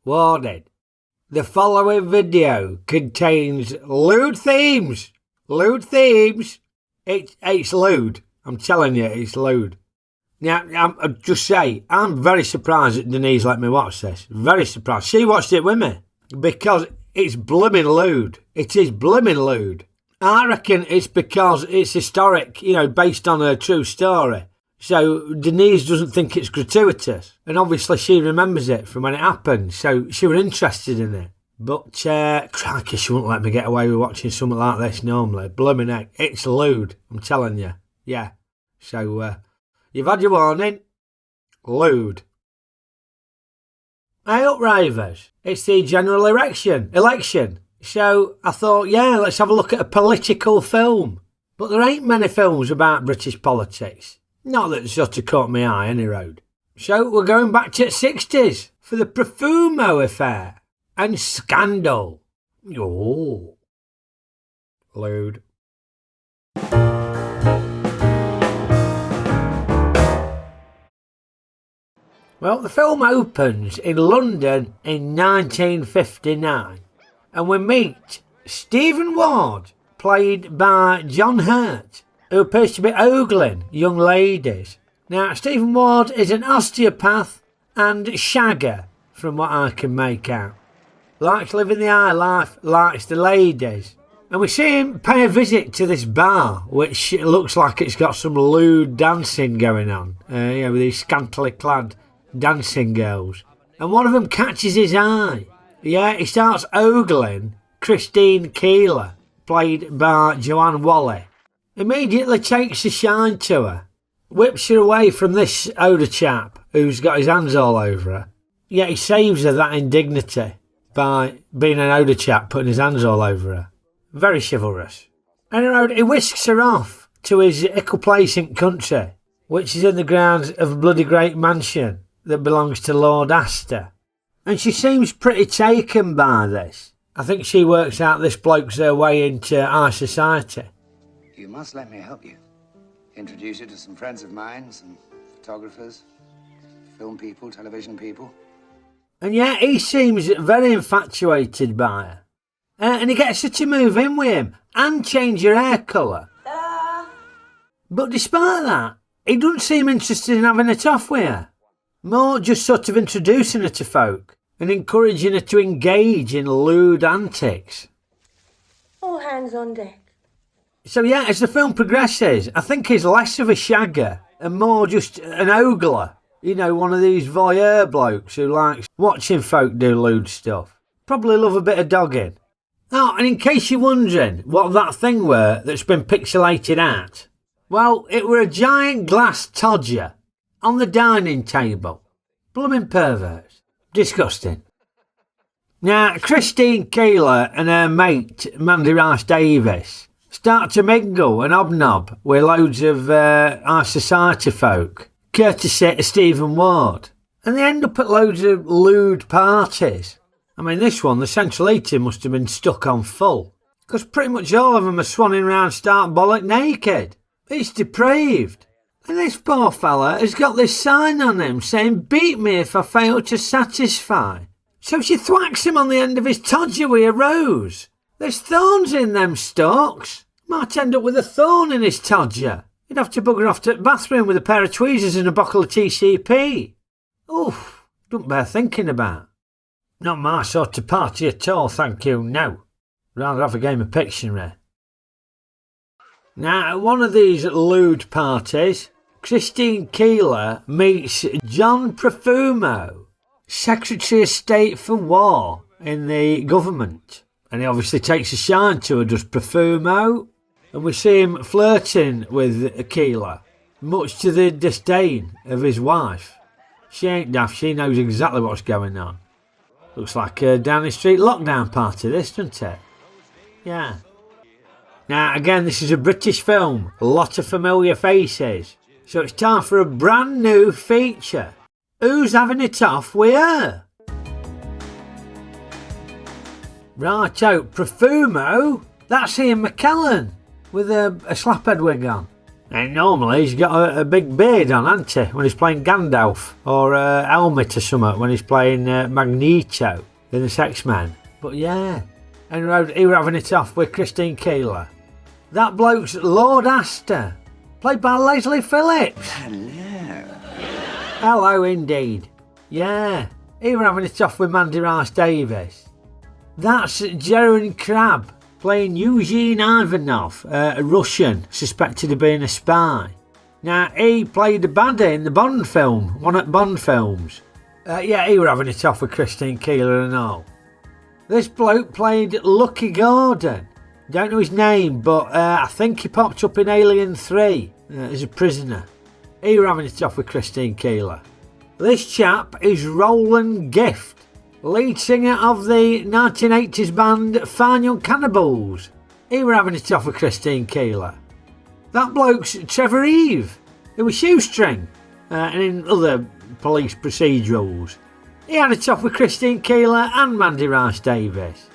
Warning. The following video contains lewd themes. Lewd themes. It's lewd. I'm telling you, it's lewd. Now, I'm just say, I'm very surprised that Denise let me watch this. Very surprised. She watched it with me because it's bloomin' lewd. It is bloomin' lewd. I reckon it's because it's historic, based on a true story. So Denise doesn't think it's gratuitous. And obviously she remembers it from when it happened. So she was interested in it. But, crikey, she wouldn't let me get away with watching something like this normally. Bloomin' heck. It's lewd, I'm telling you. Yeah. So, you've had your warning. Lewd. Hey up, Rayvers. It's the general election. So I thought, let's have a look at a political film. But there ain't many films about British politics. Not that it's just to caught my eye any road. So we're going back to the 60s for the Profumo Affair and Scandal. Oh. Lewd. Well, the film opens in London in 1959 and we meet Stephen Ward, played by John Hurt, who appears to be ogling young ladies. Now, Stephen Ward is an osteopath and shagger, from what I can make out. Likes living the high life, likes the ladies. And we see him pay a visit to this bar, which looks like it's got some lewd dancing going on, with these scantily clad dancing girls. And one of them catches his eye. Yeah, he starts ogling Christine Keeler, played by Joanne Whalley. Immediately takes a shine to her, whips her away from this older chap who's got his hands all over her. Yet he saves her that indignity by being an older chap putting his hands all over her. Very chivalrous. And he whisks her off to his ickle-placent country, which is in the grounds of a bloody great mansion that belongs to Lord Astor. And she seems pretty taken by this. I think she works out this bloke's her way into high society. You must let me help you. Introduce you to some friends of mine, some photographers, film people, television people. And yeah, he seems very infatuated by her. And he gets her to move in with him and change her hair colour. But despite that, he doesn't seem interested in having it off with her. More just sort of introducing her to folk and encouraging her to engage in lewd antics. All hands on deck. So yeah, as the film progresses, I think he's less of a shagger and more just an ogler. One of these voyeur blokes who likes watching folk do lewd stuff. Probably love a bit of dogging. Oh, and in case you're wondering what that thing were that's been pixelated at, well, it were a giant glass todger on the dining table. Bloomin' perverts. Disgusting. Now, Christine Keeler and her mate, Mandy Rice-Davies, start to mingle and hobnob with loads of high society folk, courtesy of Stephen Ward. And they end up at loads of lewd parties. I mean, this one, the central heating must have been stuck on full, because pretty much all of them are swanning around stark bollock naked. It's depraved. And this poor fella has got this sign on him saying, "Beat me if I fail to satisfy." So she thwacks him on the end of his todger with a rose. There's thorns in them stalks. Might end up with a thorn in his todger. He'd have to bugger off to the bathroom with a pair of tweezers and a bottle of TCP. Oof, don't bear thinking about. Not my sort of party at all, thank you, no. Rather have a game of Pictionary. Now, at one of these lewd parties, Christine Keeler meets John Profumo, Secretary of State for War in the government. And he obviously takes a shine to her, does Profumo. And we see him flirting with Keeler, much to the disdain of his wife. She ain't daft, she knows exactly what's going on. Looks like a Downing Street lockdown party, this, doesn't it? Yeah. Now, again, this is a British film. A lot of familiar faces. So it's time for a brand new feature. Who's having it off with her? Righto, Profumo. That's Ian McKellen with a slaphead wig on. And normally he's got a big beard on, hasn't he, when he's playing Gandalf, or a helmet or something when he's playing Magneto in the X-Men. But yeah, and he were having it off with Christine Keeler. That bloke's Lord Astor, played by Leslie Phillips. Hello. Hello indeed. Yeah, he were having it off with Mandy Rice-Davies. That's Jeroen Krab, playing Eugene Ivanov, a Russian suspected of being a spy. Now, he played a baddie in the Bond film, one of the Bond films. Yeah, he were having it off with Christine Keeler and all. This bloke played Lucky Gordon. Don't know his name, but I think he popped up in Alien 3 as a prisoner. He were having it off with Christine Keeler. This chap is Roland Gift, lead singer of the 1980s band Fine Young Cannibals. He were having it off with Christine Keeler. That bloke's Trevor Eve, who was Shoestring, and in other police procedurals. He had it off with Christine Keeler and Mandy Rice-Davies.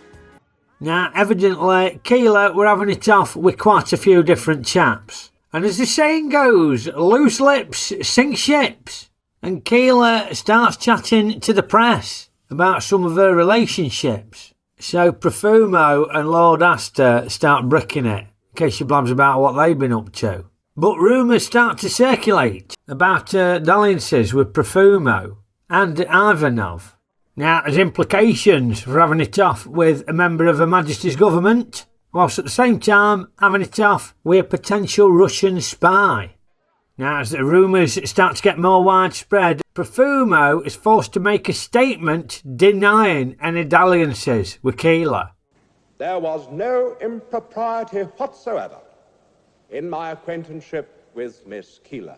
Now, evidently, Keeler were having it off with quite a few different chaps. And as the saying goes, loose lips sink ships. And Keeler starts chatting to the press about some of her relationships. So Profumo and Lord Astor start bricking it, in case she blabs about what they've been up to. But rumours start to circulate about dalliances with Profumo and Ivanov. Now, there's implications for having it off with a member of Her Majesty's government, whilst at the same time having it off with a potential Russian spy. Now, as the rumours start to get more widespread, Profumo is forced to make a statement denying any dalliances with Keeler. There was no impropriety whatsoever in my acquaintanceship with Miss Keeler.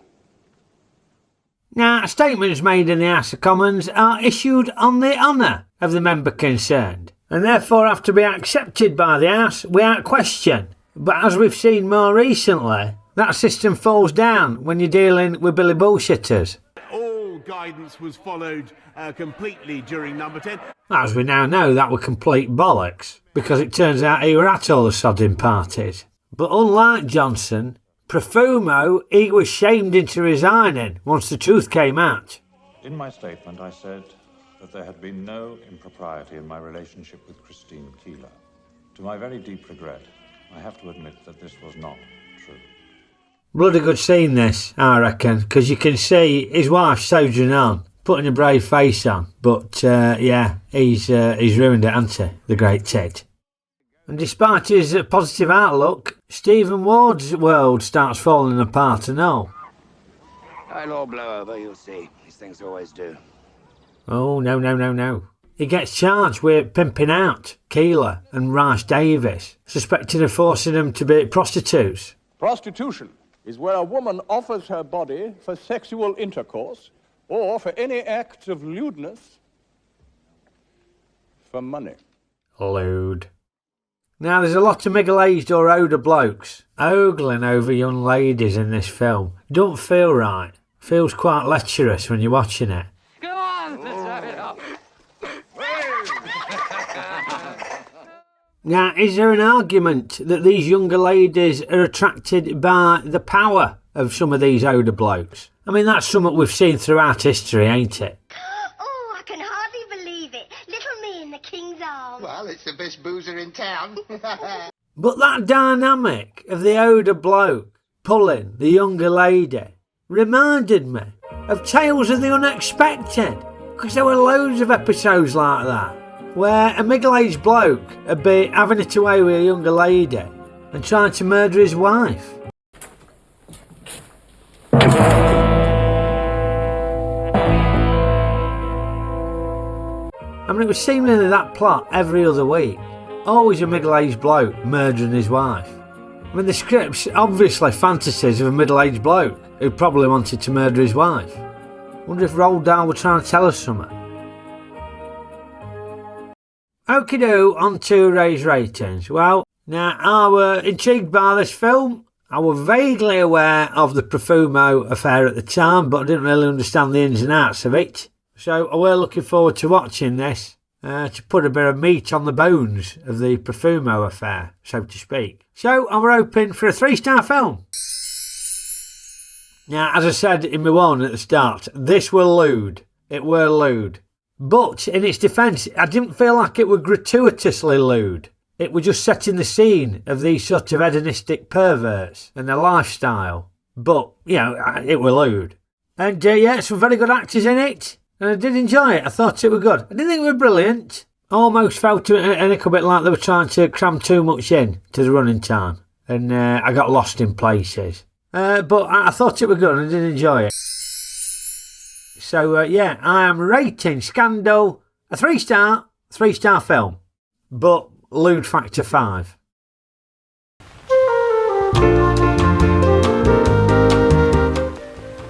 Now, statements made in the House of Commons are issued on the honour of the member concerned, and therefore have to be accepted by the House without question. But as we've seen more recently, that system falls down when you're dealing with Billy Bullshitters. All guidance was followed completely during number 10. As we now know, that were complete bollocks, because it turns out he were at all the sodding parties. But unlike Johnson, Profumo, he was shamed into resigning once the truth came out. In my statement, I said that there had been no impropriety in my relationship with Christine Keeler. To my very deep regret, I have to admit that this was not true. Bloody good scene this, I reckon, because you can see his wife soldiering on, putting a brave face on. But yeah, he's ruined it, hasn't he, the great Ted. And despite his positive outlook, Stephen Ward's world starts falling apart and all. It'll all blow over, you'll see. These things always do. Oh, no. He gets charged with pimping out Keeler and Rice-Davies, suspected of forcing them to be prostitutes. Prostitution is where a woman offers her body for sexual intercourse or for any act of lewdness for money. Lewd. Now, there's a lot of middle-aged or older blokes ogling over young ladies in this film. Don't feel right. Feels quite lecherous when you're watching it. Go on, let's have it up. Now, is there an argument that these younger ladies are attracted by the power of some of these older blokes? I mean, that's something we've seen throughout history, ain't it? Oh, I can hardly believe it. Little me in the king's arms. Well, it's the best boozer in town. But that dynamic of the older bloke pulling the younger lady reminded me of Tales of the Unexpected, because there were loads of episodes like that where a middle-aged bloke would be having it away with a younger lady and trying to murder his wife. I mean, it was seemingly that plot every other week. Always a middle-aged bloke murdering his wife. I mean, the script's obviously fantasies of a middle-aged bloke who probably wanted to murder his wife. Wonder if Roald Dahl were trying to tell us something. Okeydoo, on to Ray's ratings. Well, now, I were intrigued by this film. I was vaguely aware of the Profumo affair at the time, but I didn't really understand the ins and outs of it. So I were looking forward to watching this, to put a bit of meat on the bones of the Profumo affair, so to speak. So I were hoping for a 3-star film. Now, as I said in my one at the start, this were lewd. It were lewd. But in its defence, I didn't feel like it were gratuitously lewd. It were just setting the scene of these sort of hedonistic perverts and their lifestyle. But, you know, it were lewd. And yeah, some very good actors in it. And I did enjoy it. I thought it were good. I didn't think it were brilliant. Almost felt a little bit like they were trying to cram too much in to the running time. And I got lost in places. But I thought it were good and I did enjoy it. So, yeah, I am rating Scandal a 3-star film. But lewd factor 5.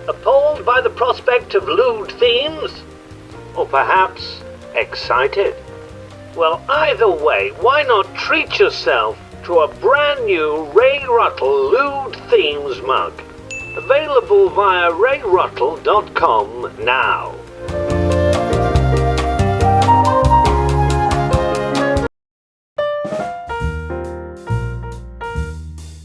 Appalled by the prospect of lewd themes? Or perhaps excited? Well, either way, why not treat yourself to a brand new Ray Ruttle Lewd Themes mug? Available via rayruttle.com now.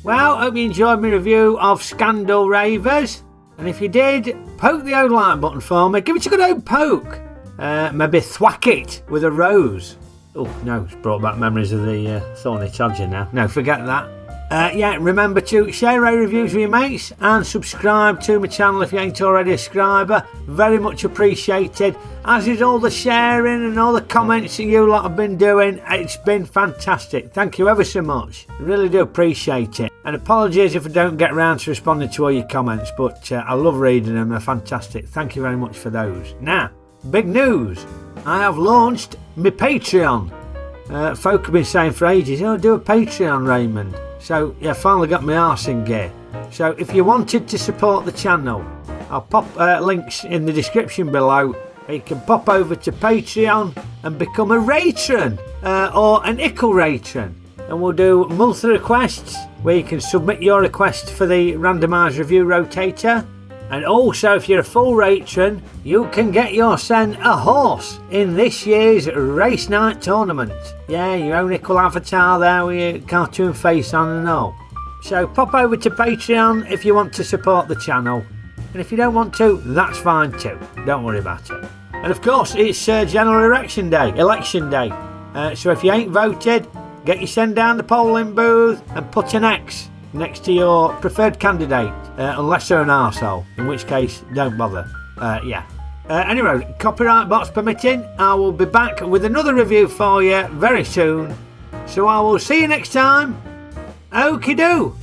Well, hope you enjoyed my review of Scandal, Rayvers. And if you did, poke the old like button for me. Give it a good old poke. Maybe thwack it with a rose. Oh, no, it's brought back memories of the thorny todger now. No, forget that. Yeah, remember to share our reviews with your mates and subscribe to my channel if you ain't already a subscriber. Very much appreciated. As is all the sharing and all the comments that you lot have been doing. It's been fantastic. Thank you ever so much. I really do appreciate it. And apologies if I don't get around to responding to all your comments, but I love reading them. They're fantastic. Thank you very much for those. Now, big news. I have launched my Patreon. Folk have been saying for ages, oh, do a Patreon, Raymond. So, yeah, finally got my arse in gear. So, if you wanted to support the channel, I'll pop links in the description below. You can pop over to Patreon and become a Ratron or an Ickle Ratron. And we'll do monthly requests where you can submit your request for the randomised review rotator. And also, if you're a full Ratron, you can get your sent a horse in this year's race night tournament. Yeah, your own Ickle avatar there with your cartoon face on and all. So pop over to Patreon if you want to support the channel. And if you don't want to, that's fine too. Don't worry about it. And of course, it's General Election Day. So if you ain't voted, get your send down the polling booth and put an X next to your preferred candidate, unless they're an arsehole, in which case don't bother. Anyway, copyright box permitting, I will be back with another review for you very soon. So I will see you next time. Okeydoo.